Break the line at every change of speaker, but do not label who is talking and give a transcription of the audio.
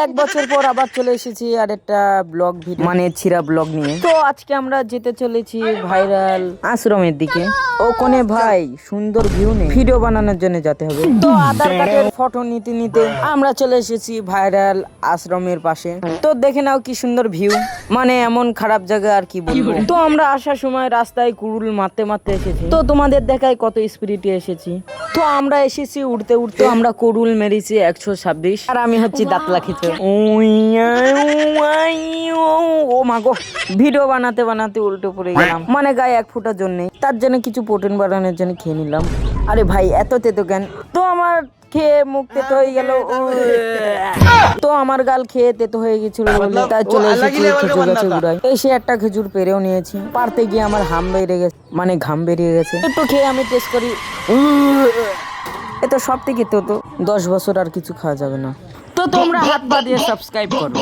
এক বছর পর আবার চলে এসেছি আর একটা ব্লগ ভিডিও মানে ছিঁড়া ব্লগ নিয়ে। তো আজকে আমরা যেতে চলেছি ভাইরাল আশ্রমের দিকে। ওখানে ভাই সুন্দর ভিউ নেই, ভিডিও বানানোর জন্য যেতে হবে। তো আধার কার্ডের ফটো নিতে নিতে আমরা চলে এসেছি ভাইরাল আশ্রমের পাশে। তো দেখে নাও কি সুন্দর ভিউ, মানে এমন খারাপ জায়গা আর কি বলবো। তো আমরা আসার সময় রাস্তায় কুড়ুল মারতে মারতে এসেছি। তো তোমাদের দেখায় কত স্পিরিটে এসেছি। তো আমরা এসেছি উঠতে উঠতে, আমরা কুড়ুল মেরেছি 126 আর আমি হচ্ছি দাঁতলা খিচে। ও মা গো, ভিডিও বানাতে বানাতে উল্টো পড়ে গেলাম, মানে গায়ে এক ফোঁটা জন্য। তার জন্য কিছু প্রোটিন বাড়ানোর জন্য খেয়ে নিলাম। আরে ভাই এত তেতো কেন? তো আমার খেয়ে মুখ তেতো হয়ে গেল। তো আমার গাল খেয়ে তেতো হয়ে গেছিল বলে তাই চলে এসেছি খেজুর গাছে গুড়ায়। এসে একটা খেজুর পেরেও নিয়েছি। পারতে গিয়ে আমার হাম বেরিয়ে গেছে, মানে ঘাম বেরিয়ে গেছে। একটু খেয়ে আমি টেস্ট করি, এ তো সব থেকে তো 10 বছর আর কিছু খাওয়া যাবে না। তো তোমরা হাত পা দিয়ে সাবস্ক্রাইব করো।